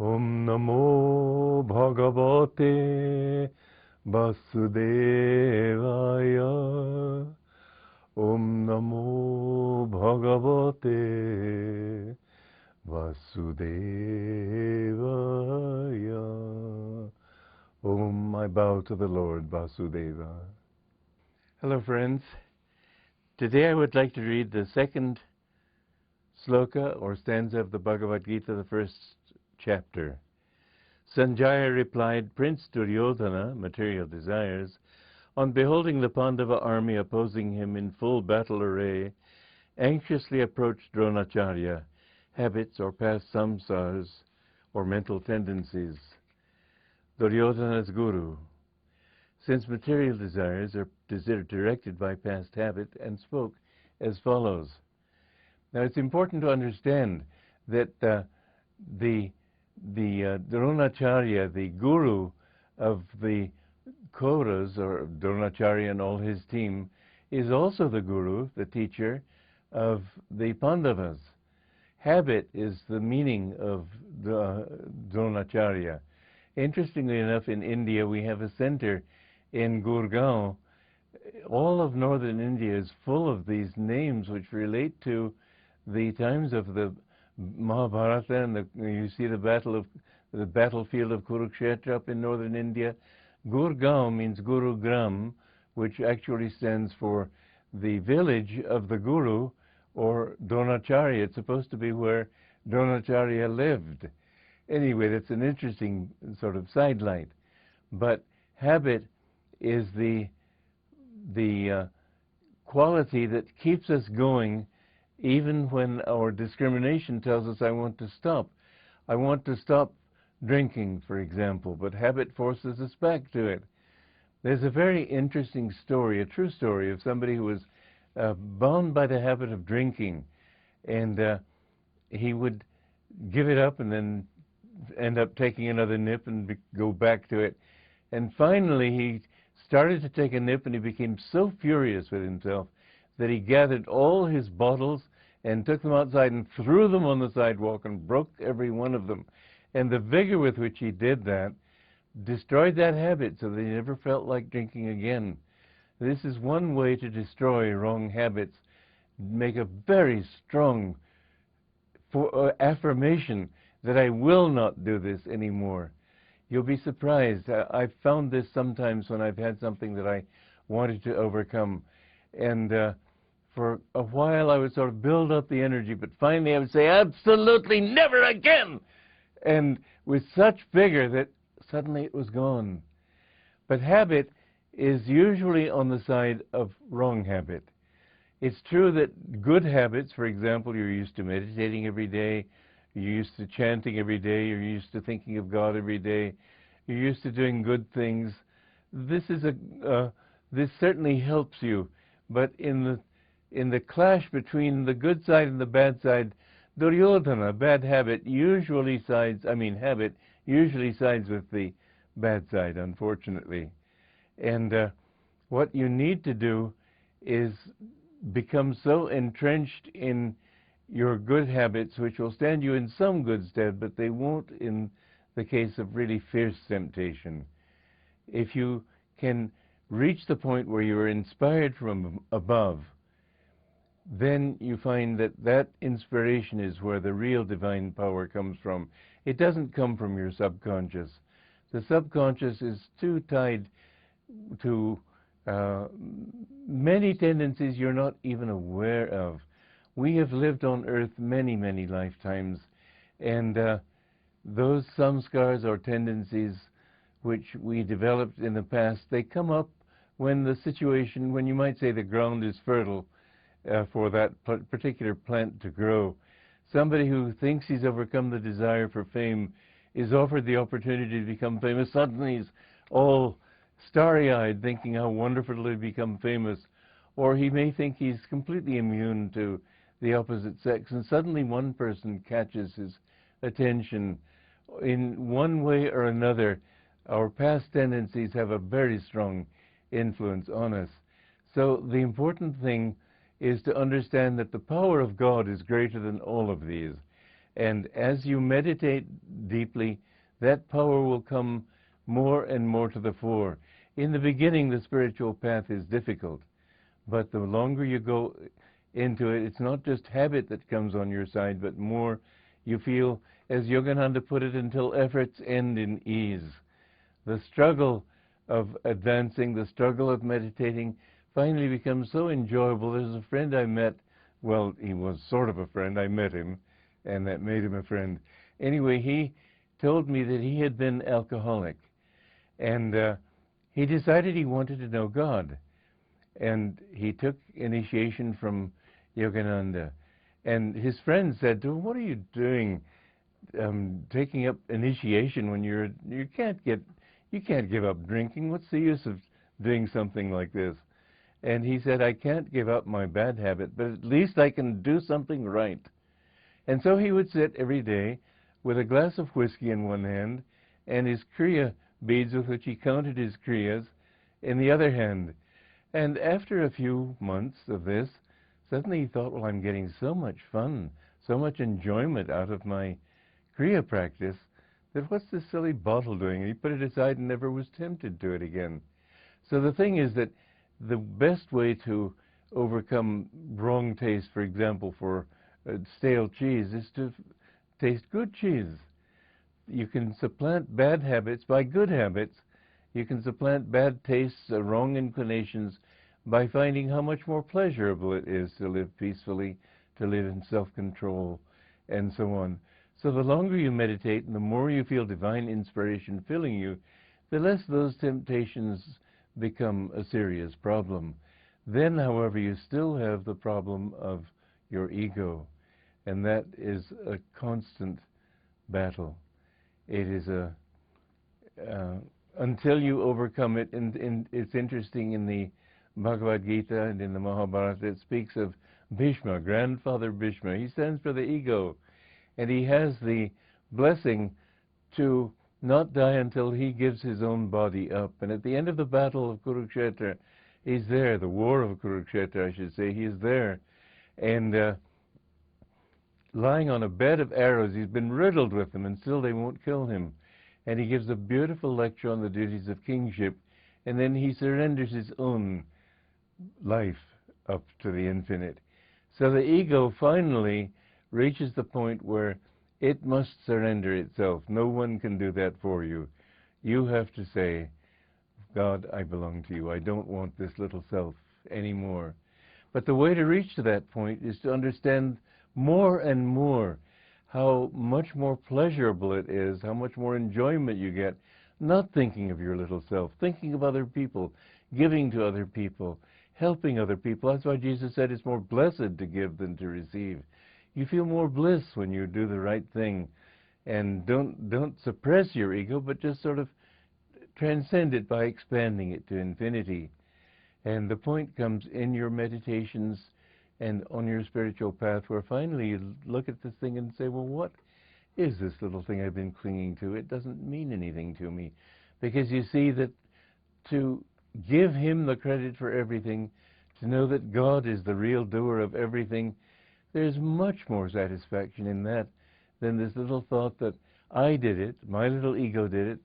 Om Namo Bhagavate Vasudevaya. Om Namo Bhagavate Vasudevaya. Om, I bow to the Lord Vasudeva. Hello friends. Today I would like to read the second sloka or stanza of the Bhagavad Gita, the first chapter. Sanjaya replied, Prince Duryodhana, material desires, on beholding the Pandava army opposing him in full battle array, anxiously approached Dronacharya, habits or past samsars or mental tendencies, Duryodhana's guru, since material desires are directed by past habit, and spoke as follows. Now it's important to understand that the Dronacharya, the guru of the Kauravas, or Dronacharya and all his team, is also the guru, the teacher of the Pandavas. Habit is the meaning of the Dronacharya. Interestingly enough, in India we have a center in Gurgaon. All of northern India is full of these names which relate to the times of the Mahabharata, and you see the battlefield of Kurukshetra up in northern India. Gurgaon means Guru Gram, which actually stands for the village of the Guru, or Dronacharya. It's supposed to be where Dronacharya lived. Anyway, that's an interesting sort of sidelight. But habit is the quality that keeps us going even when our discrimination tells us, I want to stop. I want to stop drinking, for example, but habit forces us back to it. There's a very interesting story, a true story, of somebody who was bound by the habit of drinking, and he would give it up and then end up taking another nip and go back to it. And finally he started to take a nip, and he became so furious with himself that he gathered all his bottles and took them outside and threw them on the sidewalk and broke every one of them. And the vigor with which he did that destroyed that habit so that he never felt like drinking again. This is one way to destroy wrong habits. Make a very strong affirmation that I will not do this anymore. You'll be surprised. I've found this sometimes when I've had something that I wanted to overcome. And for a while I would sort of build up the energy, but finally I would say, absolutely never again! And with such vigor that suddenly it was gone. But habit is usually on the side of wrong habit. It's true that good habits, for example, you're used to meditating every day, you're used to chanting every day, you're used to thinking of God every day, you're used to doing good things. This certainly helps you, but in the clash between the good side and the bad side, Duryodhana, bad habit, usually sides with the bad side, unfortunately. And what you need to do is become so entrenched in your good habits, which will stand you in some good stead, but they won't in the case of really fierce temptation. If you can reach the point where you are inspired from above, then you find that that inspiration is where the real divine power comes from. It doesn't come from your subconscious. The subconscious is too tied to many tendencies you're not even aware of. We have lived on earth many, many lifetimes, and those samskars or tendencies which we developed in the past, they come up when the situation, when you might say the ground is fertile for that particular plant to grow. Somebody who thinks he's overcome the desire for fame is offered the opportunity to become famous. Suddenly he's all starry-eyed, thinking how wonderful it'll become famous. Or he may think he's completely immune to the opposite sex, and suddenly one person catches his attention. In one way or another, our past tendencies have a very strong influence on us. So the important thing is to understand that the power of God is greater than all of these. And as you meditate deeply, that power will come more and more to the fore. In the beginning, the spiritual path is difficult, but the longer you go into it, it's not just habit that comes on your side, but more you feel, as Yogananda put it, until efforts end in ease. The struggle of advancing, the struggle of meditating finally becomes so enjoyable. There's a friend I met, well, he was sort of a friend. I met him, and that made him a friend. Anyway, he told me that he had been alcoholic, and he decided he wanted to know God. And he took initiation from Yogananda. And his friend said to him, "What are you doing, taking up initiation when you can't give up drinking? What's the use of doing something like this?" And he said, "I can't give up my bad habit, but at least I can do something right." And so he would sit every day with a glass of whiskey in one hand and his kriya beads with which he counted his kriyas in the other hand. And after a few months of this, suddenly he thought, well, I'm getting so much fun, so much enjoyment out of my kriya practice, that what's this silly bottle doing? And he put it aside and never was tempted to it again. So the thing is that the best way to overcome wrong taste, for example, for stale cheese, is to taste good cheese. You can supplant bad habits by good habits. You can supplant bad tastes, wrong inclinations, by finding how much more pleasurable it is to live peacefully, to live in self-control, and so on. So the longer you meditate and the more you feel divine inspiration filling you, the less those temptations become a serious problem. Then, however, you still have the problem of your ego, and that is a constant battle. It is until you overcome it, and it's interesting in the Bhagavad Gita and in the Mahabharata, it speaks of Bhishma, grandfather Bhishma. He stands for the ego, and he has the blessing to not die until he gives his own body up. And at the end of the battle of Kurukshetra, he's there, the war of Kurukshetra, I should say, he is there, and lying on a bed of arrows. He's been riddled with them, and still they won't kill him. And he gives a beautiful lecture on the duties of kingship, and then he surrenders his own life up to the infinite. So the ego finally reaches the point where it must surrender itself. No one can do that for you. You have to say, God, I belong to you. I don't want this little self anymore. But the way to reach to that point is to understand more and more how much more pleasurable it is, how much more enjoyment you get, not thinking of your little self, thinking of other people, giving to other people, helping other people. That's why Jesus said it's more blessed to give than to receive. You feel more bliss when you do the right thing. And don't suppress your ego, but just sort of transcend it by expanding it to infinity. And the point comes in your meditations and on your spiritual path, where finally you look at this thing and say, well, what is this little thing I've been clinging to? It doesn't mean anything to me. Because you see that to give him the credit for everything, to know that God is the real doer of everything, there's much more satisfaction in that than this little thought that I did it, my little ego did it,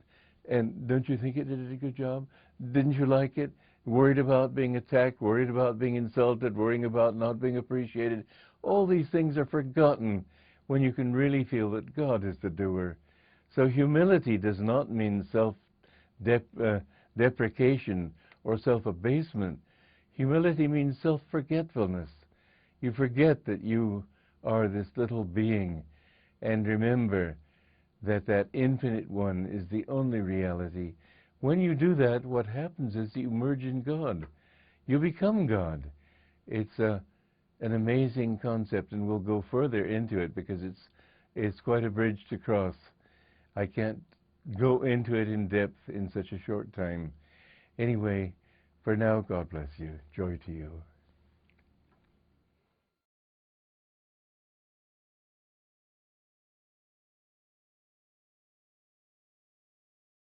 and don't you think it did a good job? Didn't you like it? Worried about being attacked, worried about being insulted, worrying about not being appreciated. All these things are forgotten when you can really feel that God is the doer. So humility does not mean self-deprecation or self-abasement. Humility means self-forgetfulness. You forget that you are this little being, and remember that that infinite one is the only reality. When you do that, what happens is you merge in God. You become God. It's an amazing concept, and we'll go further into it because it's quite a bridge to cross. I can't go into it in depth in such a short time. Anyway, for now, God bless you. Joy to you.